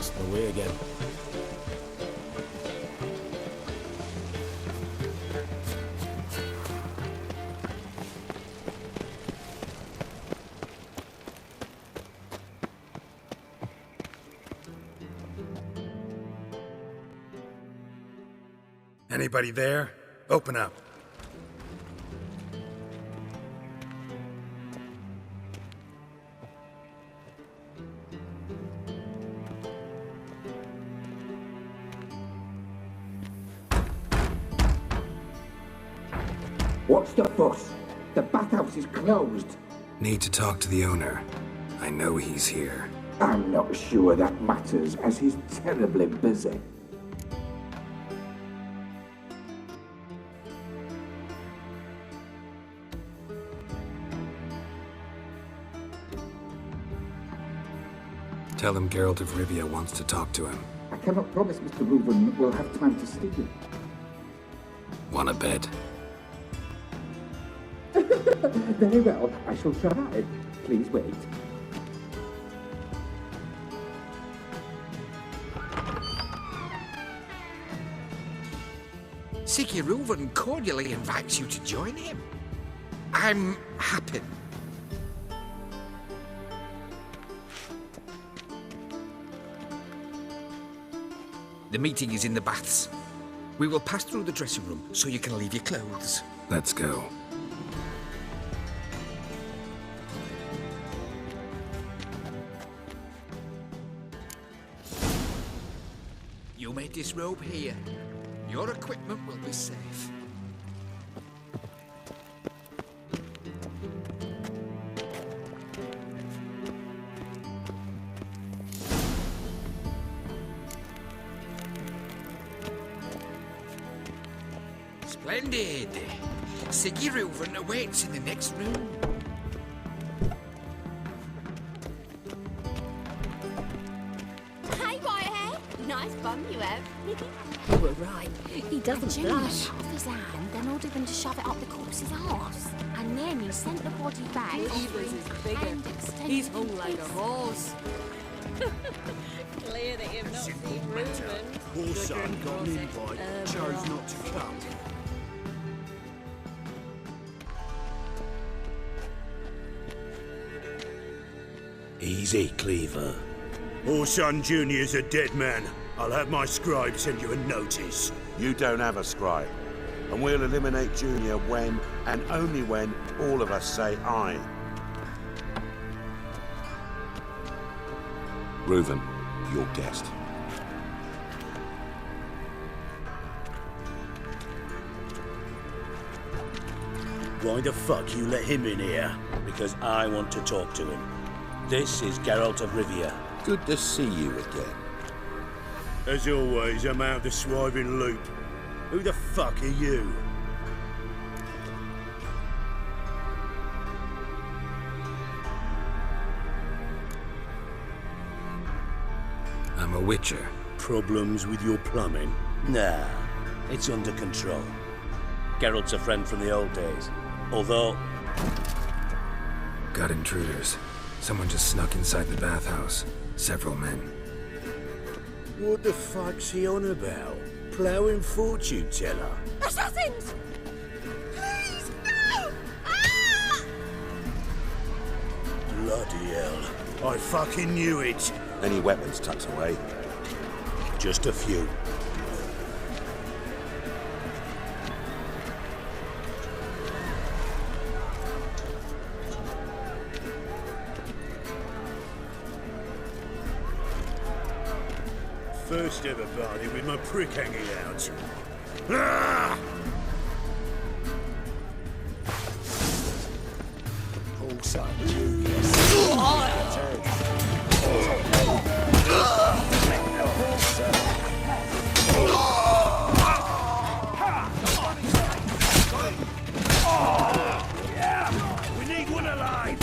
lost my way again. Anybody there? Open up. What's the fuss? The bathhouse is closed. Need to talk to the owner. I know he's here. I'm not sure that matters, as he's terribly busy. Tell him Geralt of Rivia wants to talk to him. I cannot promise Mr. Reuven will have time to see you. Want a bed? Very well, I shall try. Please wait. Siggy Reuven cordially invites you to join him. I'm happy. The meeting is in the baths. We will pass through the dressing room so you can leave your clothes. Let's go. You may disrobe here. Your equipment will be safe. Splendid! Siggy Reuven awaits in the next room. Hey, Whitehair! Nice bum you have. You were right. He doesn't Junior blush. cut off his hand, then ordered them to shove it up the corpse's arse. And then he sent the body back. Evers is bigger. He's hung like a horse. Clear that you've not seen Reuven. Poor son got an invite, chose not to come. Easy, Cleaver. Orson Jr.'s a dead man. I'll have my scribe send you a notice. You don't have a scribe. And we'll eliminate Junior when, and only when, all of us say aye. Reuven, your guest. Why the fuck you let him in here? Because I want to talk to him. This is Geralt of Rivia. Good to see you again. As always, I'm out of the swiving loop. Who the fuck are you? I'm a witcher. Problems with your plumbing? Nah, it's under control. Geralt's a friend from the old days. Although... Got intruders. Someone just snuck inside the bathhouse. Several men. What the fuck's he on about? Ploughing fortune teller? Assassins! Please, no! Ah! Bloody hell. I fucking knew it. Any weapons tucked away? Just a few. First ever party with my prick hanging out. Ah! Also, We need one alive!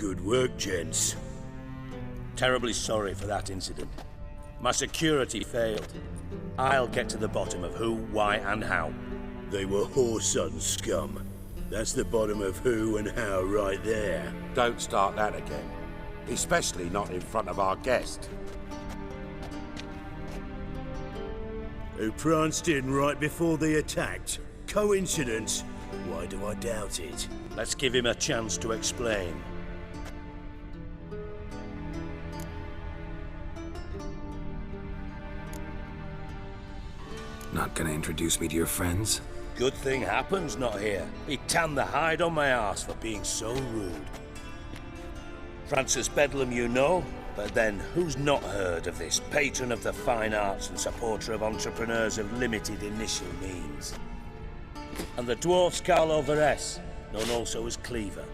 Good work, gents. Terribly sorry for that incident. My security failed. I'll get to the bottom of who, why, and how. They were Whoreson scum. That's the bottom of who and how right there. Don't start that again. Especially not in front of our guest. Who pranced in right before they attacked. Coincidence? Why do I doubt it? Let's give him a chance to explain. Not gonna introduce me to your friends? Good thing Happen's not here. He tanned the hide on my arse for being so rude. Francis Bedlam you know, but then who's not heard of this patron of the fine arts and supporter of entrepreneurs of limited initial means? And the dwarf's Carlo Veres, known also as Cleaver.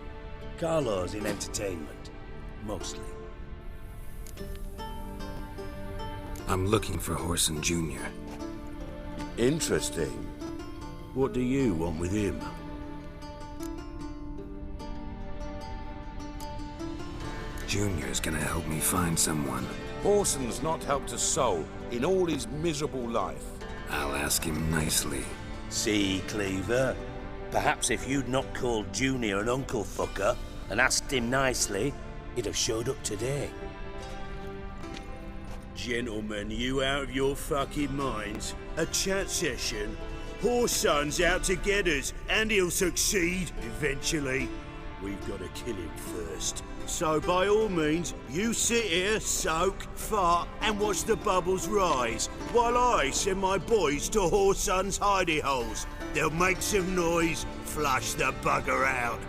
Carlo's in entertainment, mostly. I'm looking for Whoreson Jr. Interesting. What do you want with him? Junior's gonna help me find someone. Whoreson's not helped a soul in all his miserable life. I'll ask him nicely. See, Cleaver? Perhaps if you'd not called Junior an uncle fucker and asked him nicely, he'd have showed up today. Gentlemen, you out of your fucking minds? A chat session? Whoreson's out to get us, and he'll succeed eventually. We've got to kill him first. So by all means, you sit here, soak, fart, and watch the bubbles rise, while I send my boys to Whoreson's hidey holes. They'll make some noise, flush the bugger out.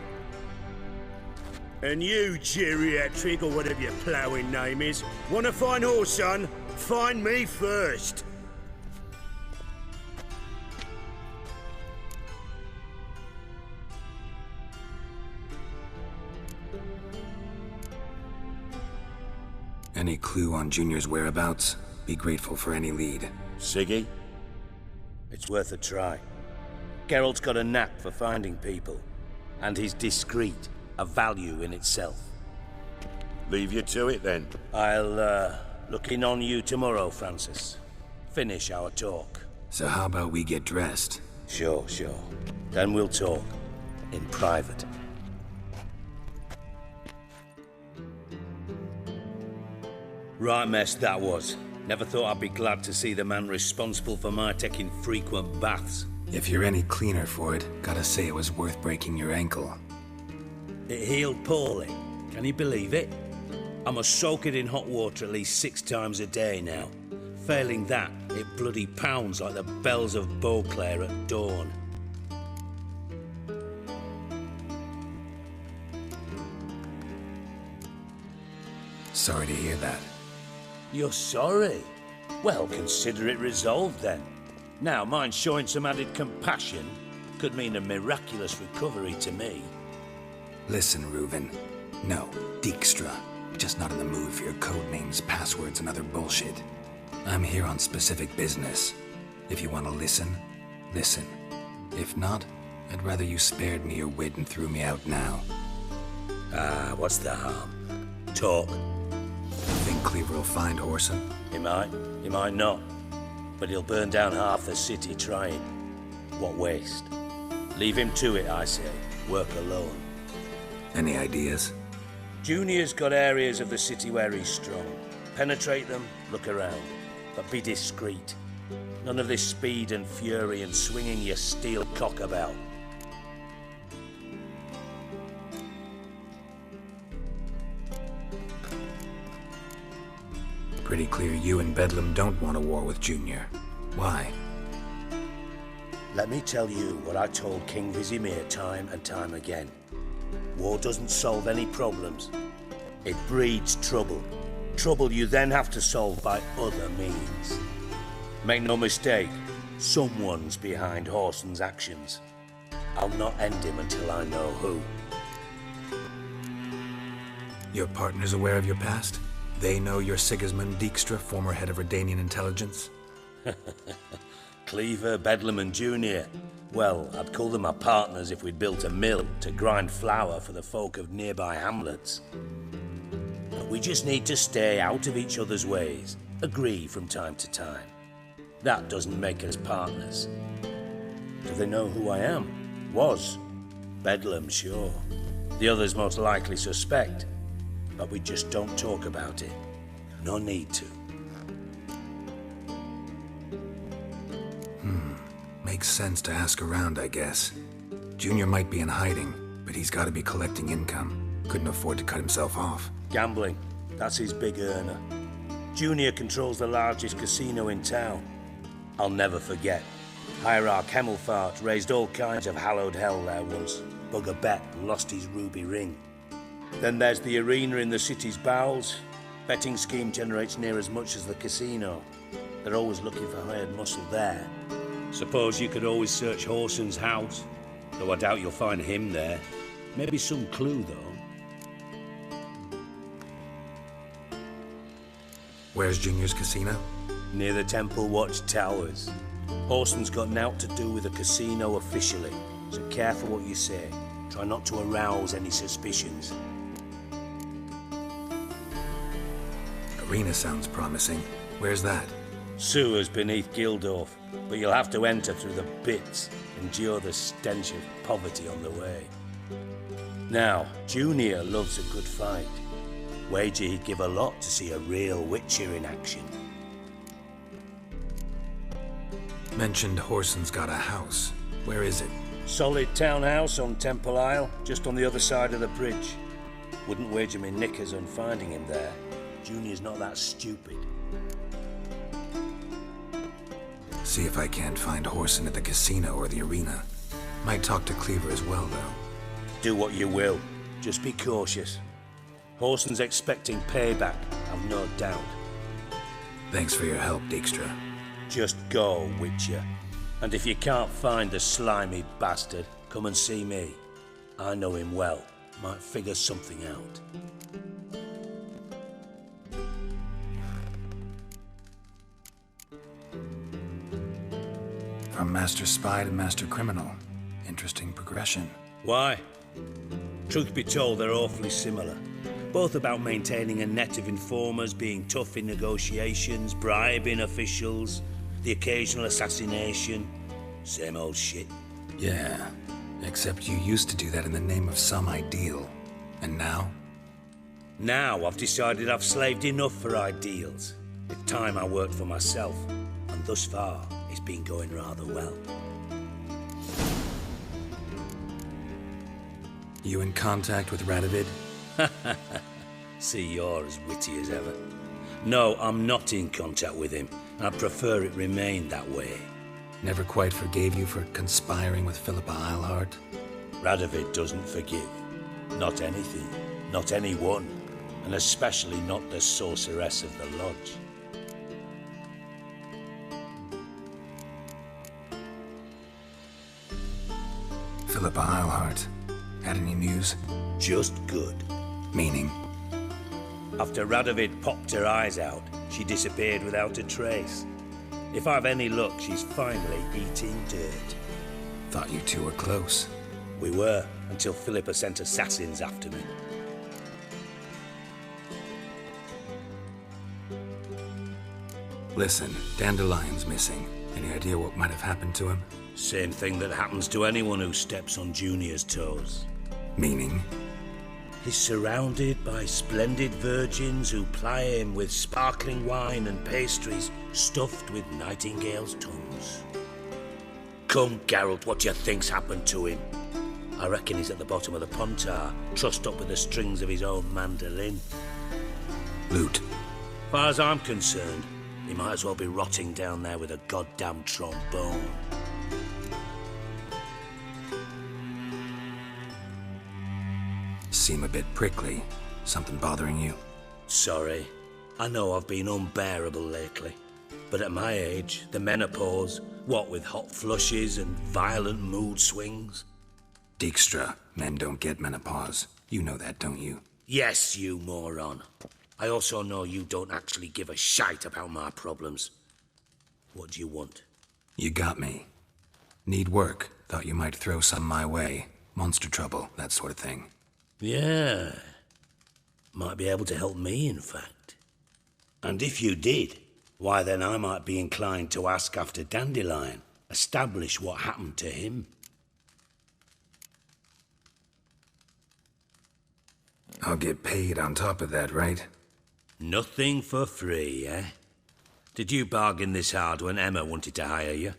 And you, geriatric, or whatever your ploughing name is, want to find Whoreson? Find me first. Any clue on Junior's whereabouts? Be grateful for any lead. Siggy? It's worth a try. Geralt's got a knack for finding people, and he's discreet, a value in itself. Leave you to it then. I'll, look in on you tomorrow, Francis. Finish our talk. So how about we get dressed? Sure. Then we'll talk. In private. Right mess that was. Never thought I'd be glad to see the man responsible for my taking frequent baths. If you're any cleaner for it, gotta say it was worth breaking your ankle. It healed poorly. Can you believe it? I must soak it in hot water at least 6 times a day now. Failing that, it bloody pounds like the bells of Beauclair at dawn. Sorry to hear that. You're sorry? Well, consider it resolved then. Now, mind showing some added compassion could mean a miraculous recovery to me. Listen, Reuven. No, Dijkstra. Just not in the mood for your code names, passwords, and other bullshit. I'm here on specific business. If you want to listen, listen. If not, I'd rather you spared me your wit and threw me out now. What's the harm? Talk. Think Cleaver will find Whoreson? He might not. But he'll burn down half the city trying. What waste. Leave him to it, I say. Work alone. Any ideas? Junior's got areas of the city where he's strong. Penetrate them, look around. But be discreet. None of this speed and fury and swinging your steel cock about. Pretty clear you and Bedlam don't want a war with Junior. Why? Let me tell you what I told King Vizimir time and time again. War doesn't solve any problems. It breeds trouble. Trouble you then have to solve by other means. Make no mistake, someone's behind Whoreson's actions. I'll not end him until I know who. Your partner's aware of your past? They know you're Sigismund Dijkstra, former head of Redanian intelligence? Cleaver, Bedlam and Junior. Well, I'd call them my partners if we'd built a mill to grind flour for the folk of nearby hamlets. But we just need to stay out of each other's ways, agree from time to time. That doesn't make us partners. Do they know who I am? Was. Bedlam, sure. The others most likely suspect. But we just don't talk about it. No need to. Makes sense to ask around, I guess. Junior might be in hiding, but he's got to be collecting income. Couldn't afford to cut himself off. Gambling. That's his big earner. Junior controls the largest casino in town. I'll never forget. Hierarch Hemmelfart raised all kinds of hallowed hell there once. Bugger bet lost his ruby ring. Then there's the arena in the city's bowels. Betting scheme generates near as much as the casino. They're always looking for hired muscle there. Suppose you could always search Horson's house, though I doubt you'll find him there. Maybe some clue, though. Where's Junior's casino? Near the Temple Watch Towers. Horson's got naught to do with the casino officially, so careful what you say. Try not to arouse any suspicions. Arena sounds promising. Where's that? Sewers beneath Gildorf, but you'll have to enter through the pits, endure the stench of poverty on the way. Now, Junior loves a good fight. Wager he'd give a lot to see a real Witcher in action. Mentioned Horson's got a house. Where is it? Solid townhouse on Temple Isle, just on the other side of the bridge. Wouldn't wager me knickers on finding him there. Junior's not that stupid. See if I can't find Horson at the casino or the arena. Might talk to Cleaver as well, though. Do what you will. Just be cautious. Horson's expecting payback, I've no doubt. Thanks for your help, Dijkstra. Just go, Witcher. And if you can't find the slimy bastard, come and see me. I know him well. Might figure something out. From Master Spy to Master Criminal. Interesting progression. Why? Truth be told, they're awfully similar. Both about maintaining a net of informers, being tough in negotiations, bribing officials, the occasional assassination. Same old shit. Yeah, except you used to do that in the name of some ideal. And now? Now I've decided I've slaved enough for ideals. It's time I worked for myself, and thus far, it's been going rather well. You in contact with Radovid? See, you're as witty as ever. No, I'm not in contact with him. I prefer it remain that way. Never quite forgave you for conspiring with Philippa Eilhart? Radovid doesn't forgive. Not anything. Not anyone. And especially not the sorceress of the Lodge. Philippa Eilhart. Had any news? Just good. Meaning? After Radovid popped her eyes out, she disappeared without a trace. If I've any luck, she's finally eating dirt. Thought you two were close. We were, until Philippa sent assassins after me. Listen, Dandelion's missing. Any idea what might have happened to him? Same thing that happens to anyone who steps on Junior's toes. Meaning? He's surrounded by splendid virgins who ply him with sparkling wine and pastries stuffed with nightingales' tongues. Come, Geralt, what do you think's happened to him? I reckon he's at the bottom of the Pontar, trussed up with the strings of his own mandolin. Loot. Far as I'm concerned, he might as well be rotting down there with a goddamn trombone. Seem a bit prickly. Something bothering you? Sorry. I know I've been unbearable lately. But at my age, the menopause, what with hot flushes and violent mood swings? Dijkstra, men don't get menopause. You know that, don't you? Yes, you moron. I also know you don't actually give a shite about my problems. What do you want? You got me. Need work. Thought you might throw some my way. Monster trouble, that sort of thing. Yeah. Might be able to help me, in fact. And if you did, why then I might be inclined to ask after Dandelion. Establish what happened to him. I'll get paid on top of that, right? Nothing for free, eh? Did you bargain this hard when Emma wanted to hire you?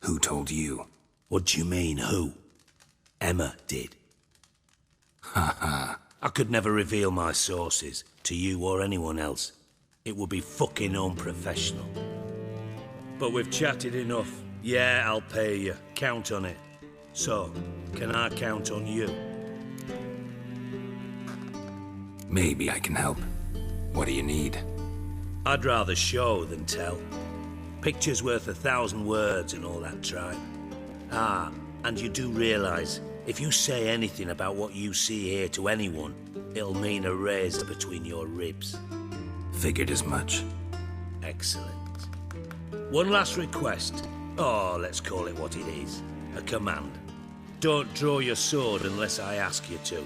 Who told you? What do you mean, who? Emma did. Ha ha. I could never reveal my sources to you or anyone else. It would be fucking unprofessional. But we've chatted enough. Yeah, I'll pay you. Count on it. So, can I count on you? Maybe I can help. What do you need? I'd rather show than tell. Picture's worth 1,000 words and all that tripe. Ah, and you do realize, if you say anything about what you see here to anyone, it'll mean a razor between your ribs. Figured as much. Excellent. One last request. Oh, let's call it what it is. A command. Don't draw your sword unless I ask you to.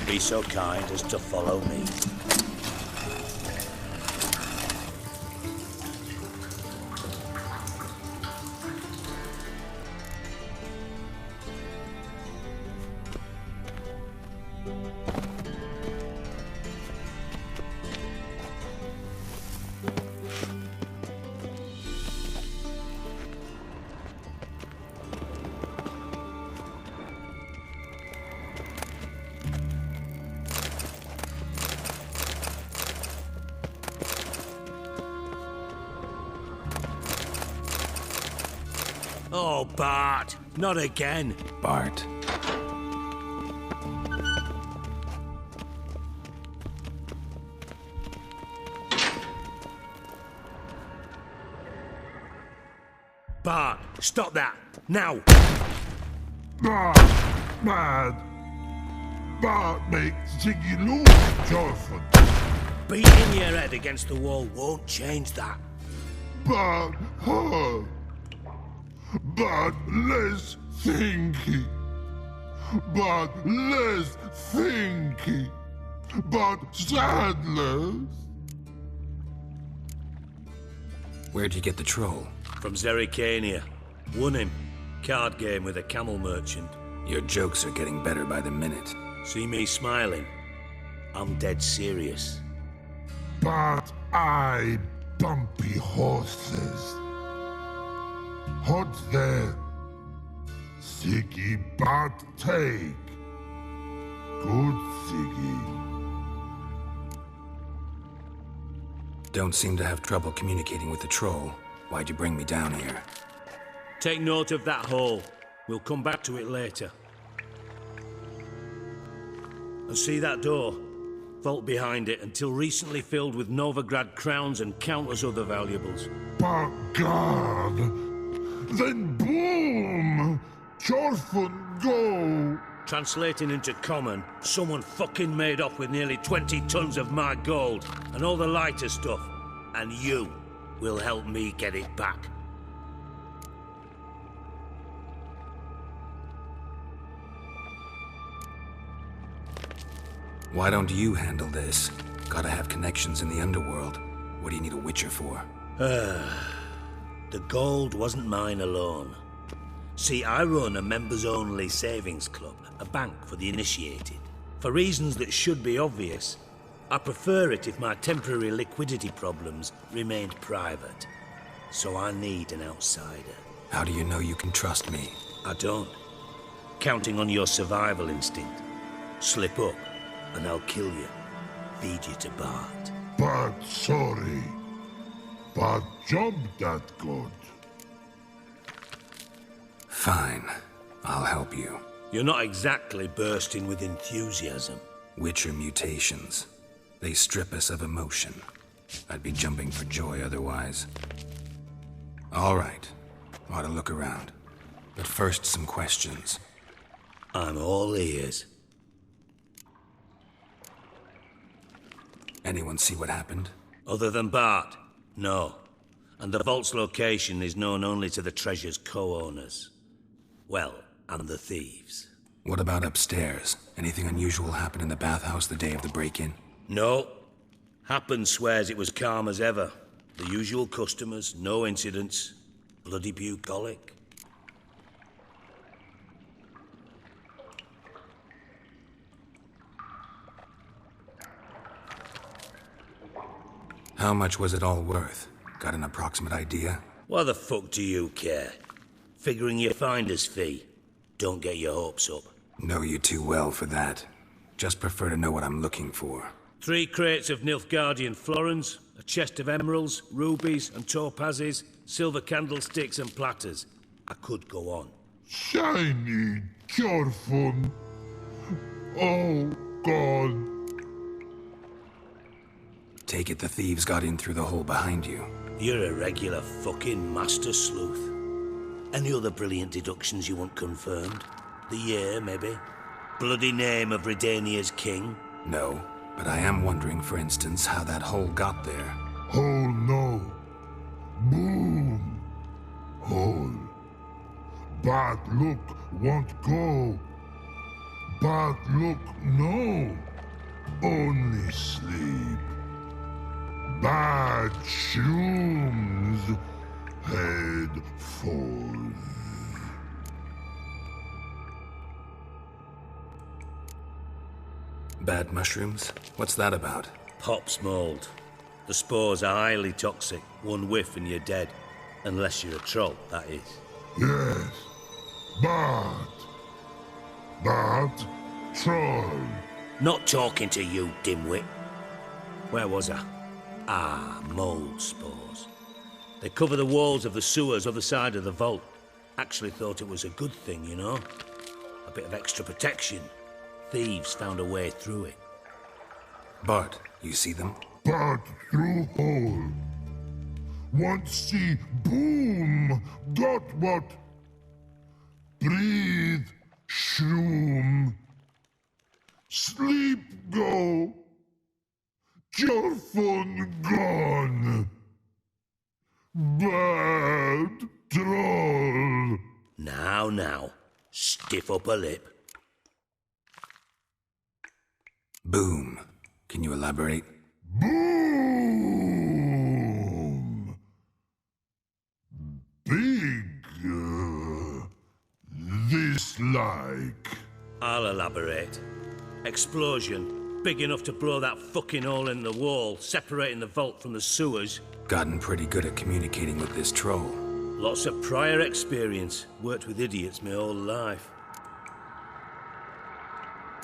Be so kind as to follow me. Oh, Bart, not again. Bart. Bart, stop that, now. Bart, mad. Bart makes Ziggy lose, Jorfin. Beating your head against the wall won't change that. Bart hurt. But less thinky. But less thinky. But sadless. Where'd you get the troll? From Zerrikania. Won him. Card game with a camel merchant. Your jokes are getting better by the minute. See me smiling? I'm dead serious. But I bumpy horses. Hot there. Siggy but take. Good Siggy. Don't seem to have trouble communicating with the troll. Why'd you bring me down here? Take note of that hole. We'll come back to it later. And see that door? Vault behind it, until recently filled with Novigrad crowns and countless other valuables. But God! Then boom! Jorfin go! Translating into common, someone fucking made off with nearly 20 tons of my gold and all the lighter stuff. And you will help me get it back. Why don't you handle this? Gotta have connections in the underworld. What do you need a Witcher for? The gold wasn't mine alone. See, I run a members-only savings club, a bank for the initiated. For reasons that should be obvious, I prefer it if my temporary liquidity problems remained private. So I need an outsider. How do you know you can trust me? I don't. Counting on your survival instinct. Slip up, and I'll kill you. Feed you to Bart. But sorry. Bad job, that god. Fine. I'll help you. You're not exactly bursting with enthusiasm. Witcher mutations. They strip us of emotion. I'd be jumping for joy otherwise. All right. Ought to look around. But first, some questions. I'm all ears. Anyone see what happened? Other than Bart? No. And the vault's location is known only to the treasure's co-owners. Well, and the thieves. What about upstairs? Anything unusual happen in the bathhouse the day of the break-in? No. Happen swears it was calm as ever. The usual customers, no incidents. Bloody bucolic. How much was it all worth? Got an approximate idea? Why the fuck do you care? Figuring your finder's fee. Don't get your hopes up. Know you too well for that. Just prefer to know what I'm looking for. 3 crates of Nilfgaardian florins, a chest of emeralds, rubies and topazes, silver candlesticks and platters. I could go on. Shiny, careful. Oh, God. Take it the thieves got in through the hole behind you. You're a regular fucking master sleuth. Any other brilliant deductions you want confirmed? The year, maybe? Bloody name of Redania's king? No, but I am wondering, for instance, how that hole got there. Hole no. Boom. Hole. Bad look won't go. Bad look no. Only sleep. Bad shrooms. Head falls. Bad mushrooms? What's that about? Pop's mold. The spores are highly toxic. One whiff and you're dead. Unless you're a troll, that is. Yes. Bad. Bad troll. Not talking to you, dimwit. Where was I? Ah, mold spores. They cover the walls of the sewers other side of the vault. Actually thought it was a good thing, you know? A bit of extra protection. Thieves found a way through it. Bart, you see them? Bad through hole. Want see boom. Got what? Breathe. Shroom. Sleep go. Your phone gone. Bad troll. Now. Stiff upper lip. Boom. Can you elaborate? Boom. Big. This like. I'll elaborate. Explosion. Big enough to blow that fucking hole in the wall, separating the vault from the sewers. Gotten pretty good at communicating with this troll. Lots of prior experience. Worked with idiots my whole life.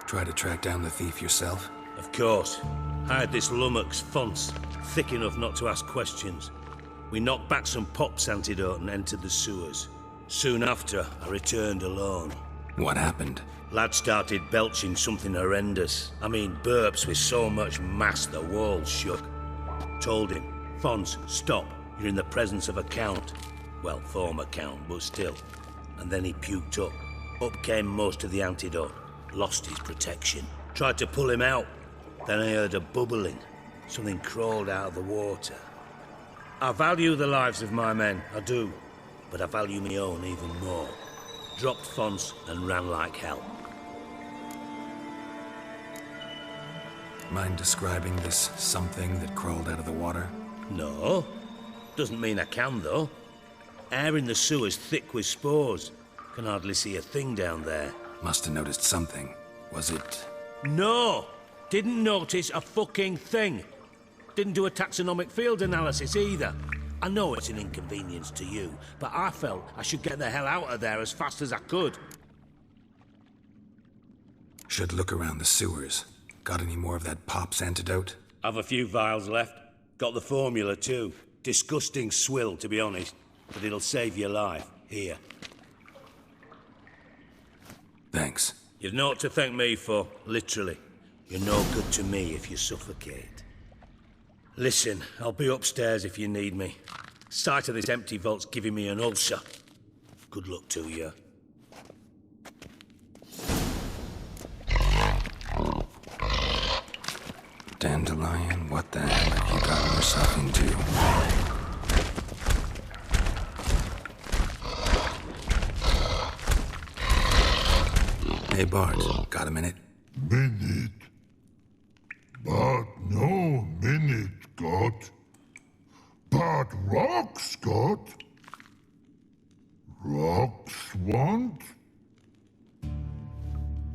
Try to track down the thief yourself? Of course. Hired this lummox, Fonce, thick enough not to ask questions. We knocked back some Pop's antidote and entered the sewers. Soon after, I returned alone. What happened? Lad started belching something horrendous. I mean, burps with so much mass the walls shook. Told him, Fonce, stop. You're in the presence of a count. Well, former count, but still. And then he puked up. Up came most of the antidote. Lost his protection. Tried to pull him out. Then I heard a bubbling. Something crawled out of the water. I value the lives of my men, I do. But I value my own even more. Dropped Fonce and ran like hell. Mind describing this something that crawled out of the water? No. Doesn't mean I can, though. Air in the sewer's thick with spores. Can hardly see a thing down there. Must have noticed something. Was it... No! Didn't notice a fucking thing. Didn't do a taxonomic field analysis either. I know it's an inconvenience to you, but I felt I should get the hell out of there as fast as I could. Should look around the sewers. Got any more of that Pop's antidote? Have a few vials left. Got the formula too. Disgusting swill, to be honest, but it'll save your life. Here. Thanks. You've naught to thank me for, literally. You're no good to me if you suffocate. Listen, I'll be upstairs if you need me. Sight of this empty vault's giving me an ulcer. Good luck to you. Dandelion, what the hell have you gotten yourself into? Hey Bart, got a minute? Minute. But no minute got. But rocks got. Rocks want?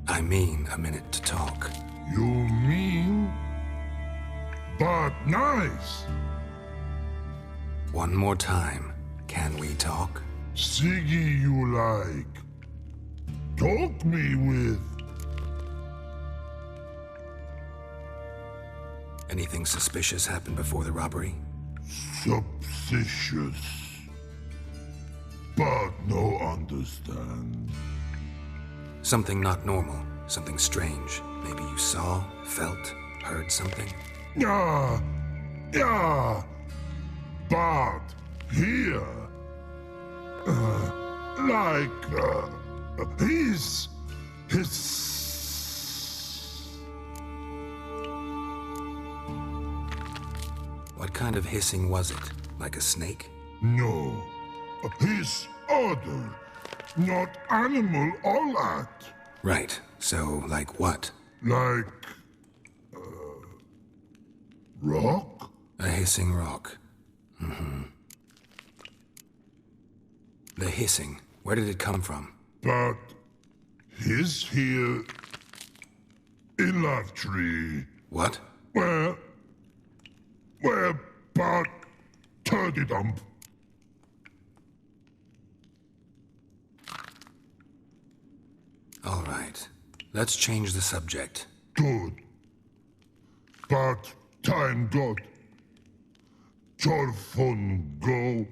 I mean a minute to talk. You mean? But nice. One more time. Can we talk? Siggy you like. Talk me with. Anything suspicious happened before the robbery? Suspicious. But no understand. Something not normal. Something strange. Maybe you saw, felt, heard something? Yeah. Yeah. But here. His. What kind of hissing was it? Like a snake? No. His other. Not animal all that. Right. So, like what? Like. Rock? A hissing rock. Mm-hmm. The hissing. Where did it come from? But. His here. In love tree. What? Where but turdy dump. All right. Let's change the subject. Good. But time got. Jorfun go.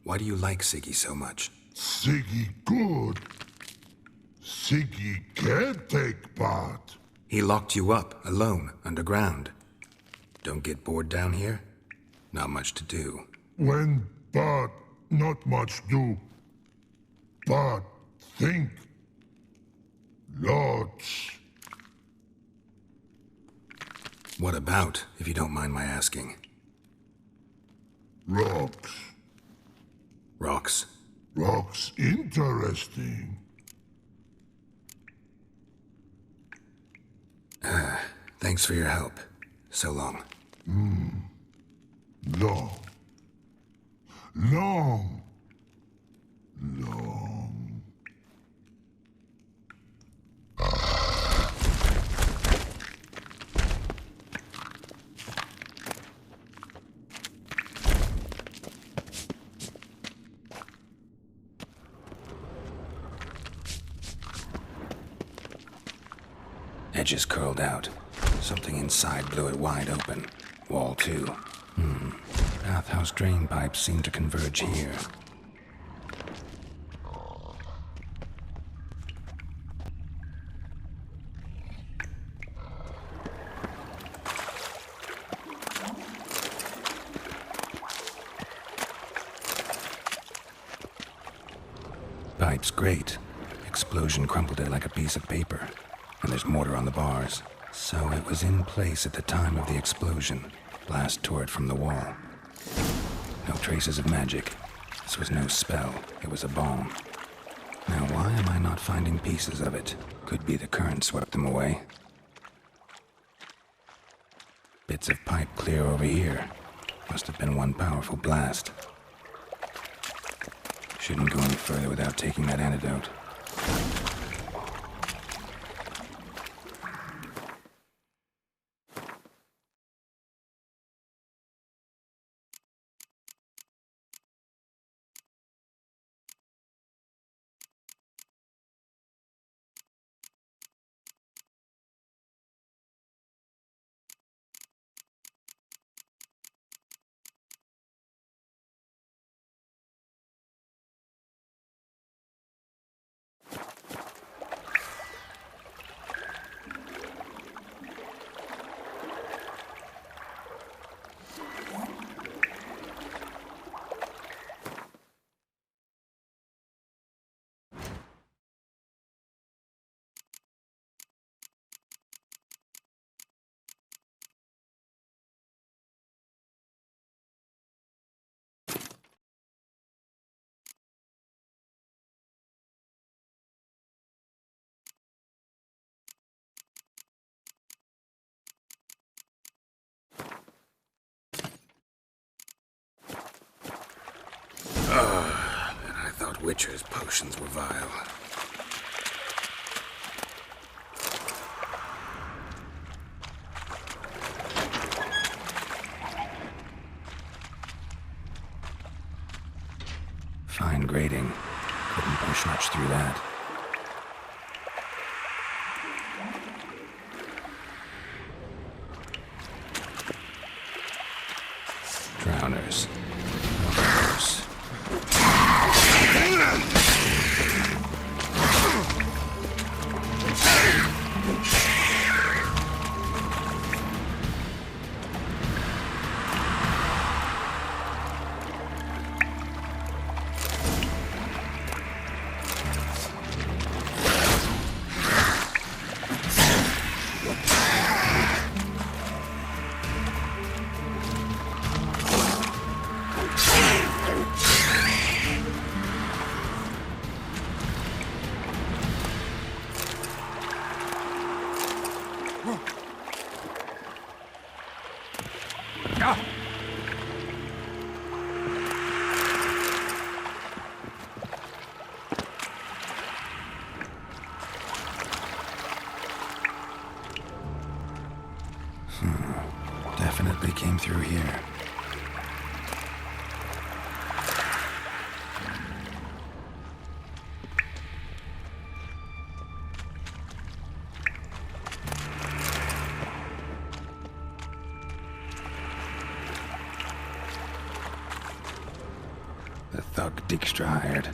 Why do you like Siggy so much? Siggy good. Siggy can't take part. He locked you up, alone, underground. Don't get bored down here? Not much to do. When but not much do. But think. Lots. What about, if you don't mind my asking? Rocks. Rocks? Rocks interesting. Thanks for your help. So long. Long. Long. Long. Edges curled out. Something inside blew it wide open. Wall too. Bathhouse drain pipes seem to converge here. Pipe's great. Explosion crumpled it like a piece of paper. And there's mortar on the bars. So it was in place at the time of the explosion. Blast tore it from the wall. No traces of magic. This was no spell. It was a bomb. Now why am I not finding pieces of it? Could be the current swept them away. Bits of pipe clear over here. Must have been one powerful blast. Shouldn't go any further without taking that antidote. Witcher's potions were vile. Fine grading. Couldn't push much through that. Drowners. Drowners. Definitely came through here. The thug Dijkstra hired.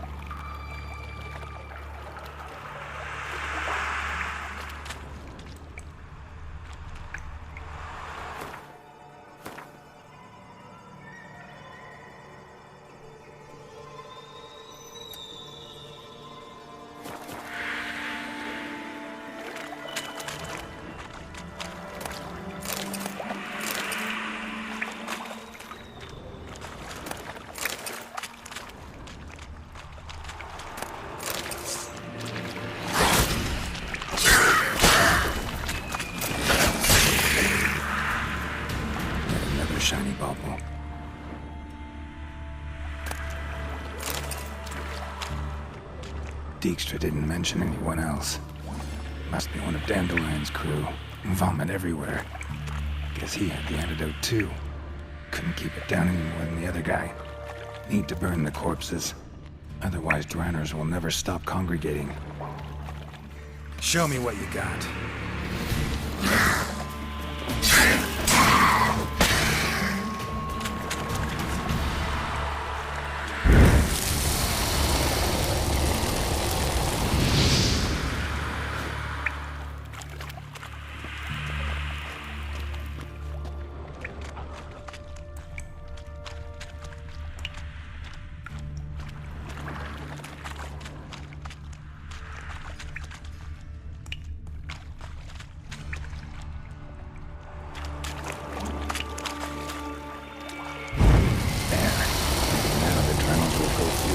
Shiny bauble. Dijkstra didn't mention anyone else. Must be one of Dandelion's crew. Vomit everywhere. Guess he had the antidote too. Couldn't keep it down any more than the other guy. Need to burn the corpses. Otherwise, drowners will never stop congregating. Show me what you got.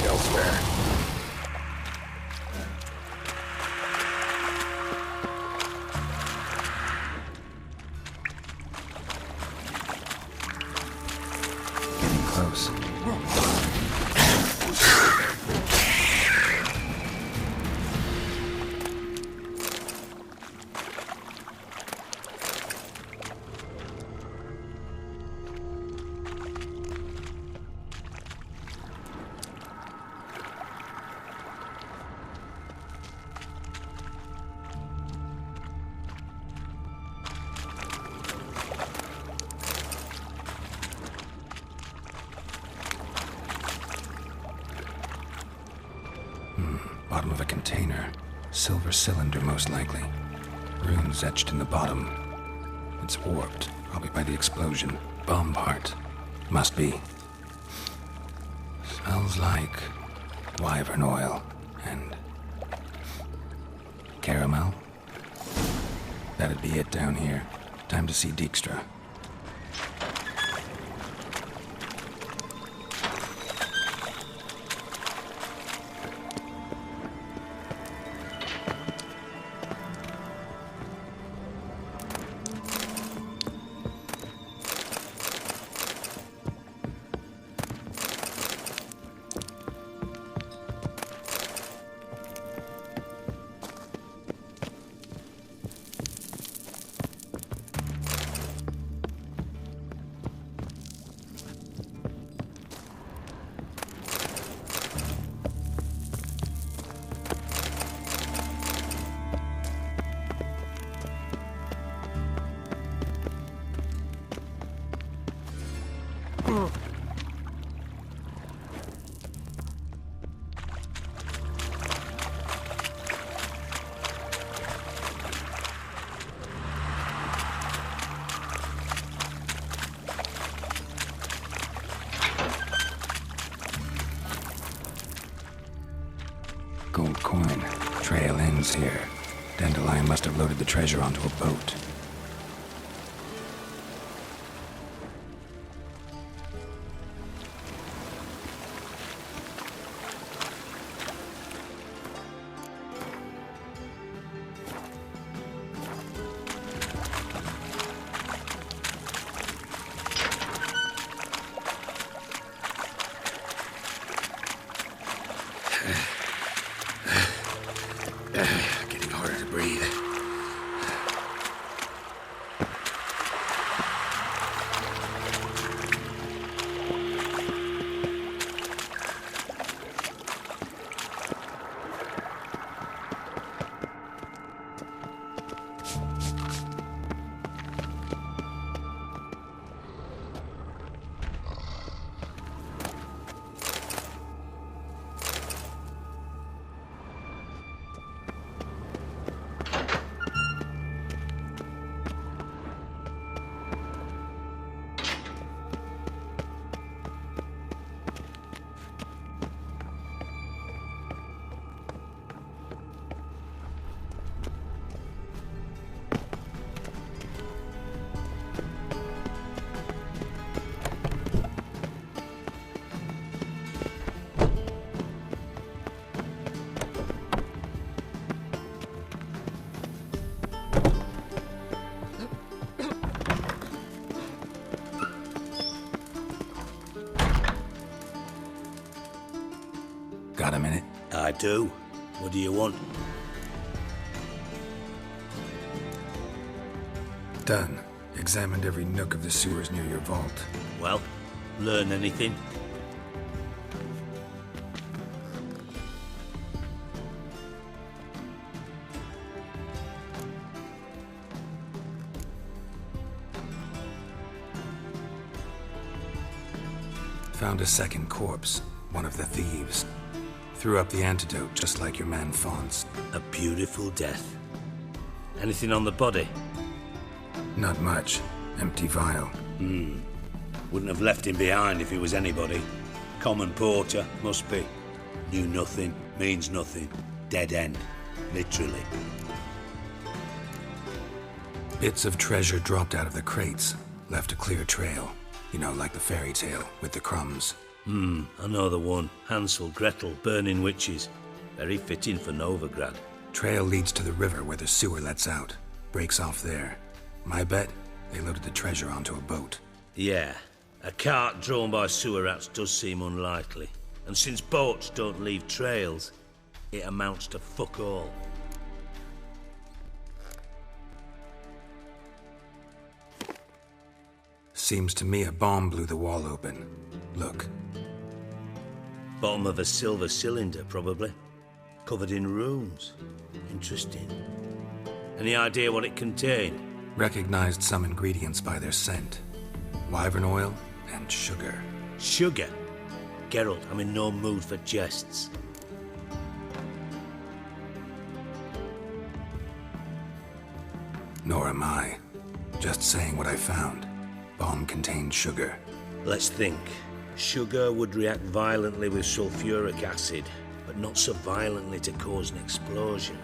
Elsewhere. Getting close. Bottom of a container. Silver cylinder, most likely. Runes etched in the bottom. It's warped, probably by the explosion. Bomb part. Must be. Smells like wyvern oil and caramel. That'd be it down here. Time to see Dijkstra. Gold coin. Trail ends here. Dandelion must have loaded the treasure onto a boat. Getting harder to breathe. Got a minute? I do. What do you want? Done. Examined every nook of the sewers near your vault. Well, learn anything? Found a second corpse. One of the thieves. Threw up the antidote, just like your man Fonz. A beautiful death. Anything on the body? Not much. Empty vial. Wouldn't have left him behind if he was anybody. Common porter, must be. Knew nothing, means nothing. Dead end. Literally. Bits of treasure dropped out of the crates. Left a clear trail. You know, like the fairy tale, with the crumbs. I know the one. Hansel, Gretel, burning witches. Very fitting for Novigrad. Trail leads to the river where the sewer lets out. Breaks off there. My bet, they loaded the treasure onto a boat. Yeah. A cart drawn by sewer rats does seem unlikely. And since boats don't leave trails, it amounts to fuck all. Seems to me a bomb blew the wall open. Look. Bottom of a silver cylinder, probably. Covered in runes. Interesting. Any idea what it contained? Recognized some ingredients by their scent. Wyvern oil and sugar. Sugar? Geralt, I'm in no mood for jests. Nor am I. Just saying what I found. Bomb contained sugar. Let's think. Sugar would react violently with sulfuric acid, but not so violently to cause an explosion.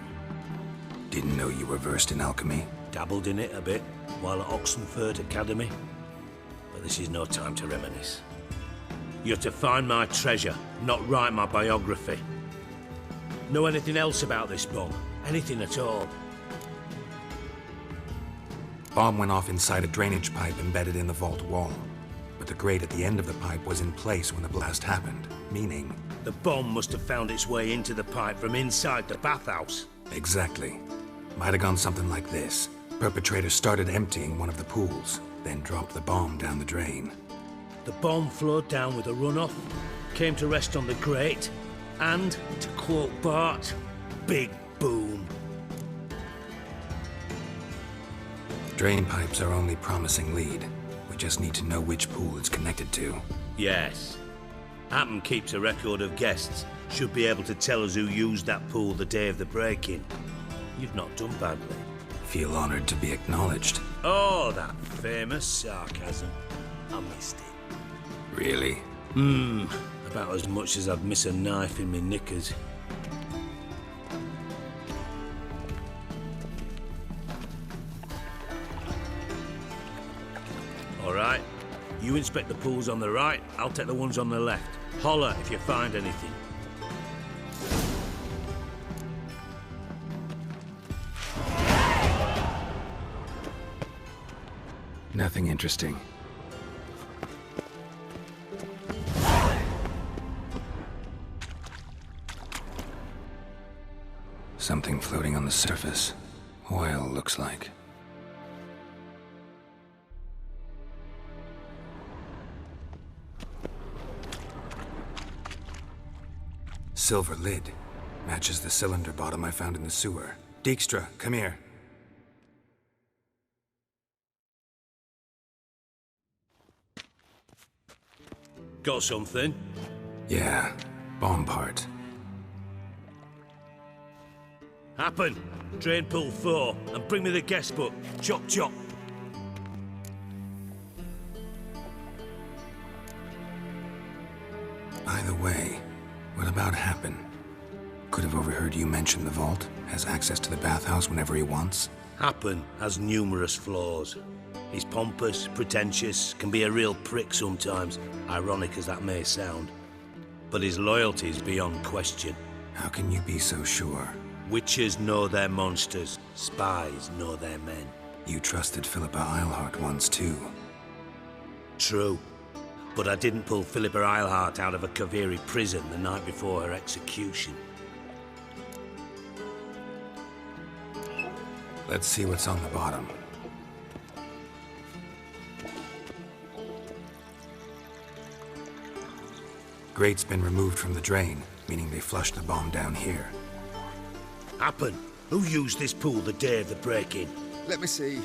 Didn't know you were versed in alchemy. Dabbled in it a bit while at Oxenford Academy. But this is no time to reminisce. You're to find my treasure, not write my biography. Know anything else about this bomb? Anything at all? Bomb went off inside a drainage pipe embedded in the vault wall. But the grate at the end of the pipe was in place when the blast happened, meaning... The bomb must have found its way into the pipe from inside the bathhouse. Exactly. Might have gone something like this. Perpetrator started emptying one of the pools, then dropped the bomb down the drain. The bomb flowed down with a runoff, came to rest on the grate, and, to quote Bart, big boom. Drain pipes are only promising lead. We just need to know which pool it's connected to. Yes. Hammond keeps a record of guests. Should be able to tell us who used that pool the day of the break-in. You've not done badly. Feel honored to be acknowledged. Oh, that famous sarcasm. I missed it. Really? About as much as I'd miss a knife in my knickers. All right. You inspect the pools on the right, I'll take the ones on the left. Holler if you find anything. Nothing interesting. Something floating on the surface. Oil, looks like. Silver lid. Matches the cylinder bottom I found in the sewer. Dijkstra, come here. Got something? Yeah, bomb part. Happen. Drain pool 4 and bring me the guest book. Chop chop. By the way, what about Happen? Could have overheard you mention the vault. Has access to the bathhouse whenever he wants. Happen has numerous flaws. He's pompous, pretentious, can be a real prick sometimes, ironic as that may sound. But his loyalty is beyond question. How can you be so sure? Witches know their monsters, spies know their men. You trusted Philippa Eilhart once too. True. But I didn't pull Philippa Eilhart out of a Kaviri prison the night before her execution. Let's see what's on the bottom. Grate's been removed from the drain, meaning they flushed the bomb down here. Happen. Who used this pool the day of the break-in? Let me see.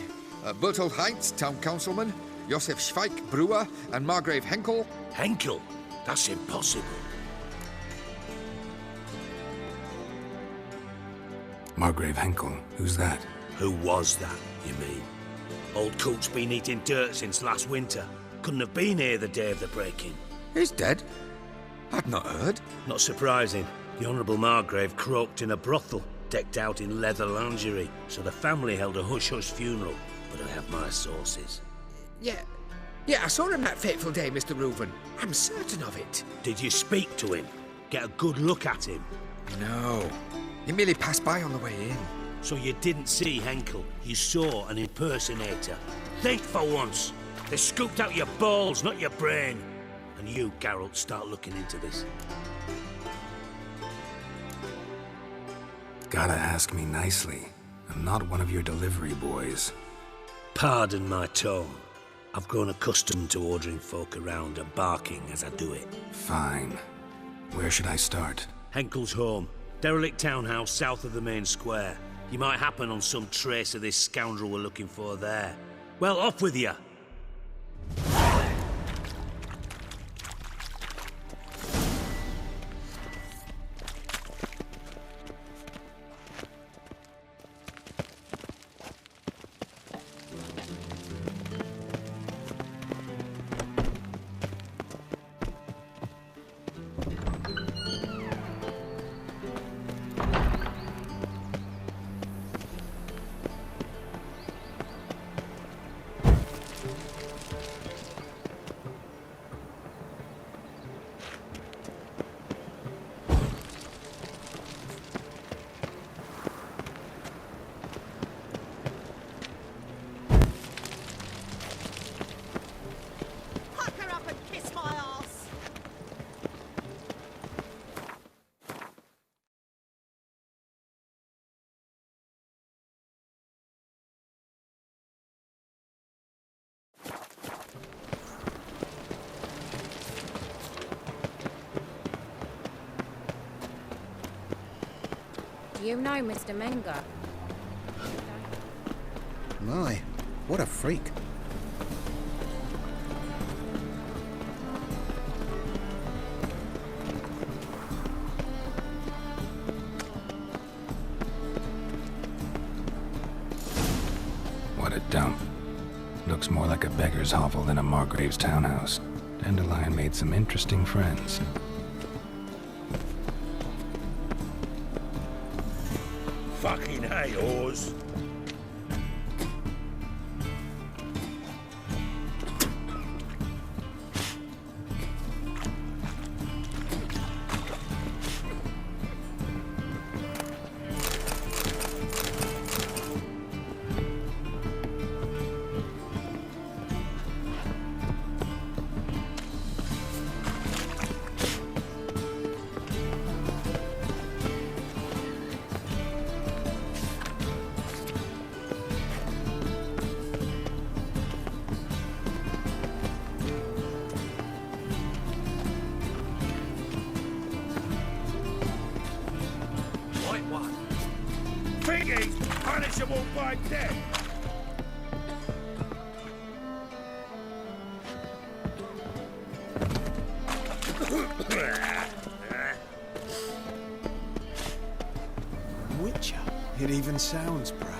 Bertold Heinz, town councilman, Josef Schweik, brewer, and Margrave Henkel. Henkel? That's impossible. Margrave Henkel? Who's that? Who was that, you mean? Old Coot's been eating dirt since last winter. Couldn't have been here the day of the break-in. He's dead? I'd not heard. Not surprising. The Honourable Margrave croaked in a brothel, decked out in leather lingerie, so the family held a hush-hush funeral. But I have my sources. Yeah, I saw him that fateful day, Mr. Reuven. I'm certain of it. Did you speak to him? Get a good look at him? No. He merely passed by on the way in. So you didn't see Henkel, you saw an impersonator. Think for once. They scooped out your balls, not your brain. And you, Geralt, start looking into this. Gotta ask me nicely. I'm not one of your delivery boys. Pardon my tone. I've grown accustomed to ordering folk around and barking as I do it. Fine. Where should I start? Henkel's home. Derelict townhouse south of the main square. You might happen on some trace of this scoundrel we're looking for there. Well, off with you! You know Mr. Menger. My, what a freak. dump. Looks more like a beggar's hovel than a Margrave's townhouse. Dandelion made some interesting friends. Fucking hey, Oz. Piggies, punishable by death. Witcher. It even sounds proud.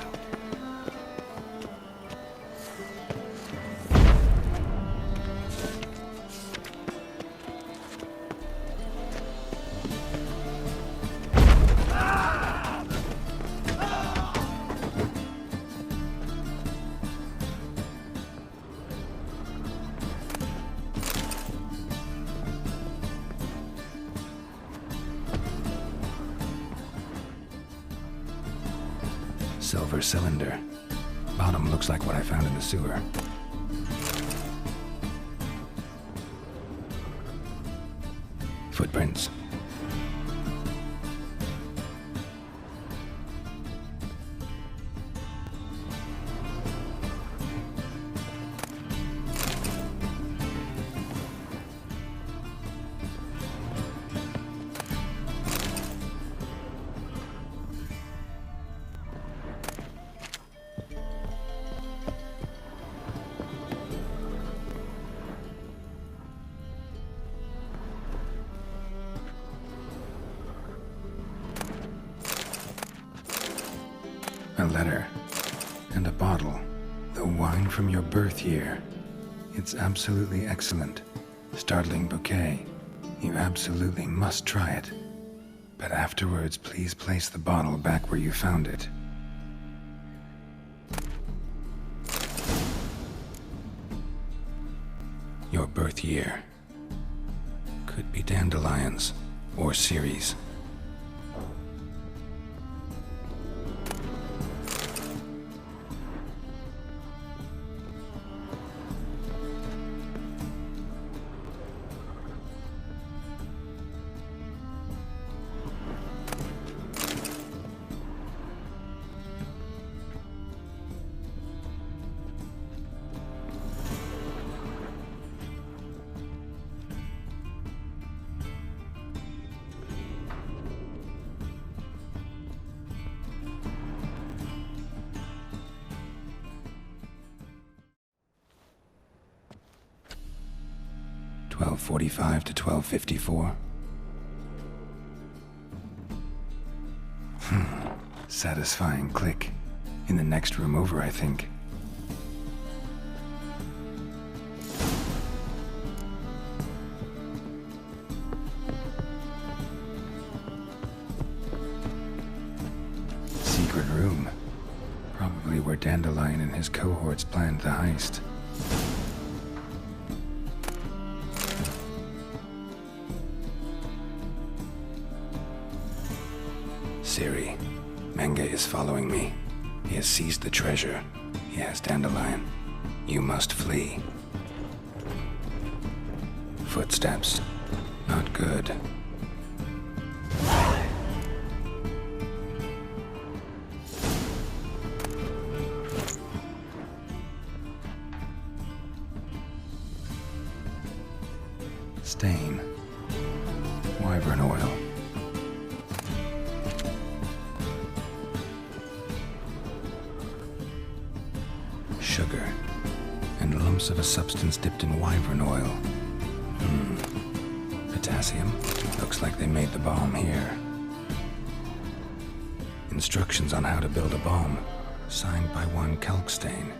Silver cylinder. Bottom looks like what I found in the sewer. Footprints. A letter. And a bottle. The wine from your birth year. It's absolutely excellent. Startling bouquet. You absolutely must try it. But afterwards, please place the bottle back where you found it. Your birth year. Could be dandelions or Ceres. .45 to 12:54. Satisfying click. In the next room over, I think. Secret room. Probably where Dandelion and his cohorts planned the heist. Ciri, Menge is following me. He has seized the treasure. He has Dandelion. You must flee. Footsteps. Not good. Stain. Wyvern oil. Sugar, and lumps of a substance dipped in wyvern oil. Potassium. Looks like they made the bomb here. Instructions on how to build a bomb, signed by one Kalkstein.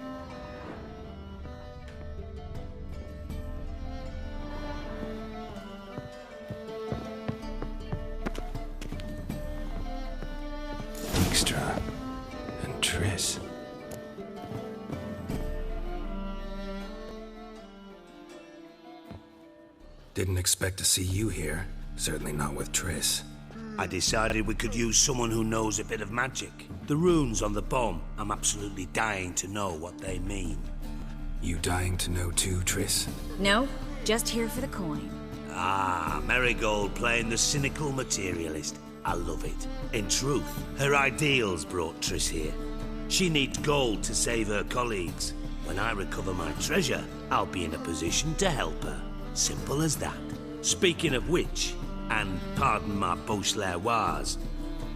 Didn't expect to see you here. Certainly not with Triss. I decided we could use someone who knows a bit of magic. The runes on the bomb, I'm absolutely dying to know what they mean. You dying to know too, Triss? No, just here for the coin. Ah, Marigold playing the cynical materialist. I love it. In truth, her ideals brought Triss here. She needs gold to save her colleagues. When I recover my treasure, I'll be in a position to help her. Simple as that. Speaking of which, and pardon my Beauclervoise,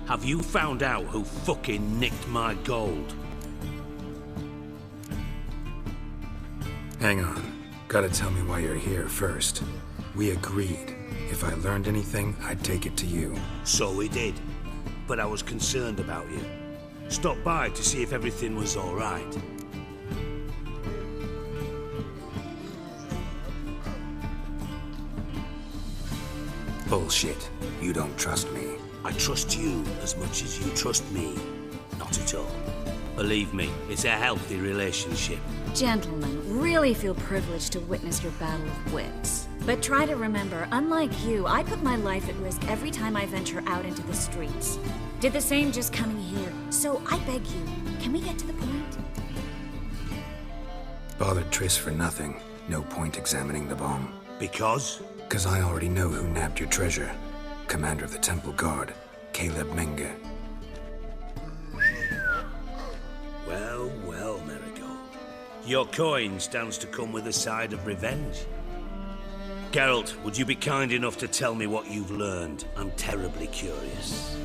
have you found out who fucking nicked my gold? Hang on. Gotta tell me why you're here first. We agreed. If I learned anything, I'd take it to you. So we did. But I was concerned about you. Stopped by to see if everything was all right. Bullshit. You don't trust me. I trust you as much as you trust me. Not at all. Believe me, it's a healthy relationship. Gentlemen, really feel privileged to witness your battle of wits. But try to remember, unlike you, I put my life at risk every time I venture out into the streets. Did the same just coming here. So I beg you, can we get to the point? Bothered Triss for nothing. No point examining the bomb. Because? Because I already know who nabbed your treasure. Commander of the Temple Guard, Caleb Menge. Well, well, Marigold. Your coin stands to come with a side of revenge. Geralt, would you be kind enough to tell me what you've learned? I'm terribly curious.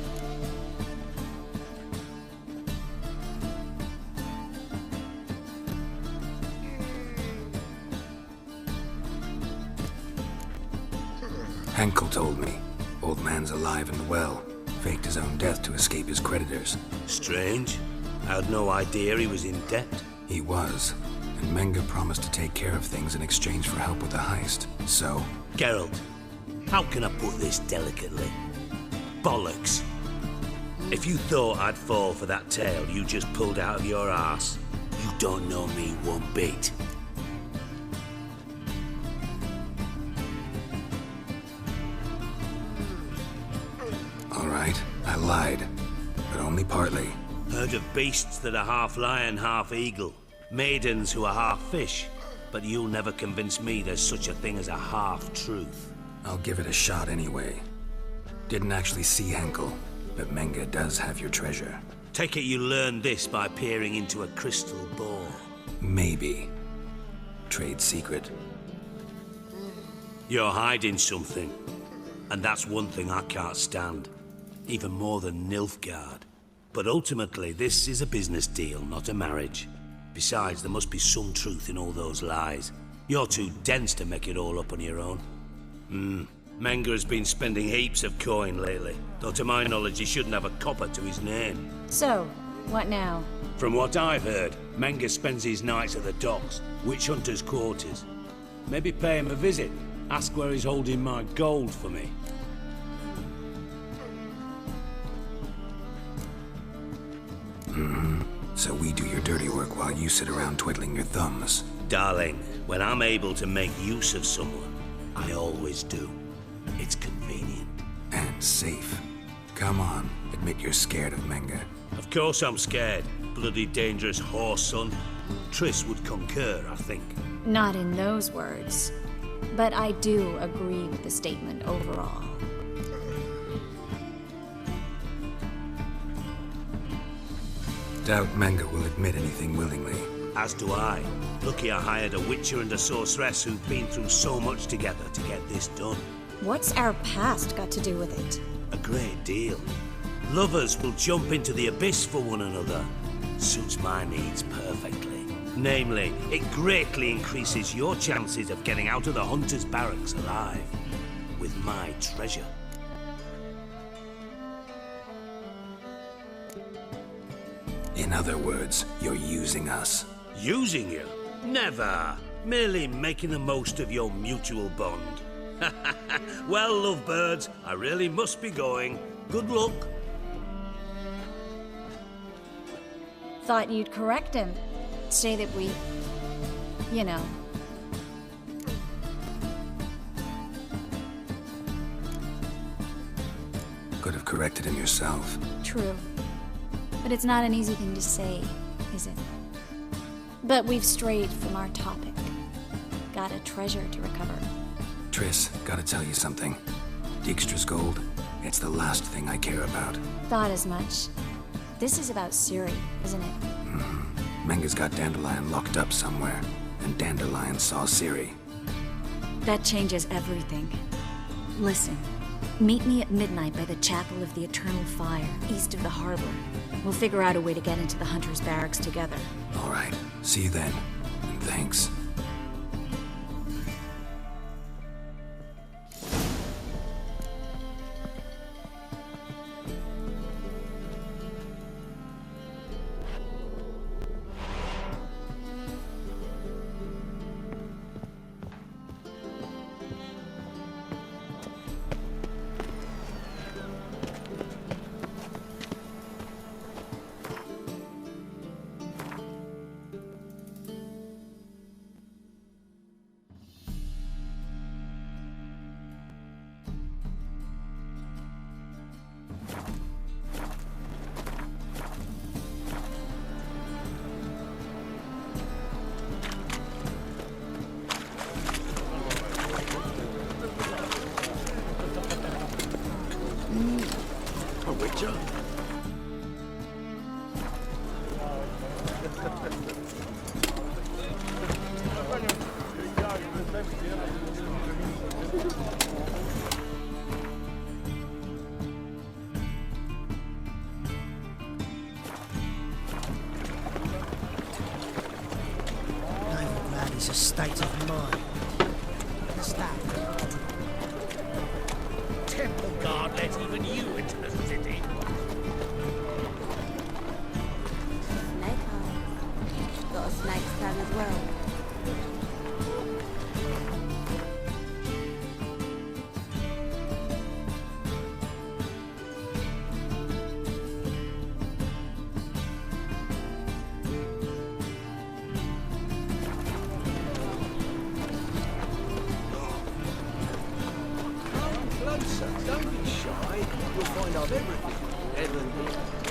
Henkel told me. Old man's alive and well. Faked his own death to escape his creditors. Strange. I had no idea he was in debt. He was. And Menge promised to take care of things in exchange for help with the heist. So... Geralt, how can I put this delicately? Bollocks. If you thought I'd fall for that tale you just pulled out of your arse, you don't know me one bit. Alright, I lied. But only partly. Heard of beasts that are half lion, half eagle. Maidens who are half fish. But you'll never convince me there's such a thing as a half-truth. I'll give it a shot anyway. Didn't actually see Henkel, but Menge does have your treasure. Take it you learned this by peering into a crystal ball. Maybe. Trade secret. You're hiding something. And that's one thing I can't stand. Even more than Nilfgaard. But ultimately, this is a business deal, not a marriage. Besides, there must be some truth in all those lies. You're too dense to make it all up on your own. Menge has been spending heaps of coin lately, though to my knowledge he shouldn't have a copper to his name. So, what now? From what I've heard, Menge spends his nights at the docks, witch hunters' quarters. Maybe pay him a visit, ask where he's holding my gold for me. So we do your dirty work while you sit around twiddling your thumbs. Darling, when I'm able to make use of someone, I always do. It's convenient. And safe. Come on, admit you're scared of Menge. Of course I'm scared. Bloody dangerous horse son. Triss would concur, I think. Not in those words. But I do agree with the statement overall. Doubt Menge will admit anything willingly. As do I. Lucky I hired a witcher and a sorceress who've been through so much together to get this done. What's our past got to do with it? A great deal. Lovers will jump into the abyss for one another. Suits my needs perfectly. Namely, it greatly increases your chances of getting out of the hunter's barracks alive. With my treasure. In other words, you're using us. Using you? Never. Merely making the most of your mutual bond. Well, lovebirds, I really must be going. Good luck. Thought you'd correct him. Say that we... you know... could have corrected him yourself. True. But it's not an easy thing to say, is it? But we've strayed from our topic. Got a treasure to recover. Triss, gotta tell you something. Dijkstra's gold, it's the last thing I care about. Thought as much. This is about Ciri, isn't it? Menga's got Dandelion locked up somewhere, and Dandelion saw Ciri. That changes everything. Listen, meet me at midnight by the Chapel of the Eternal Fire, east of the harbor. We'll figure out a way to get into the Hunter's Barracks together. All right, see you then, and thanks. It's a state of mind. What's that? Temple Guard let even you into the city. Snake eyes. Got a snake stand as well. Don't be shy. You'll find out everything. Heaven here.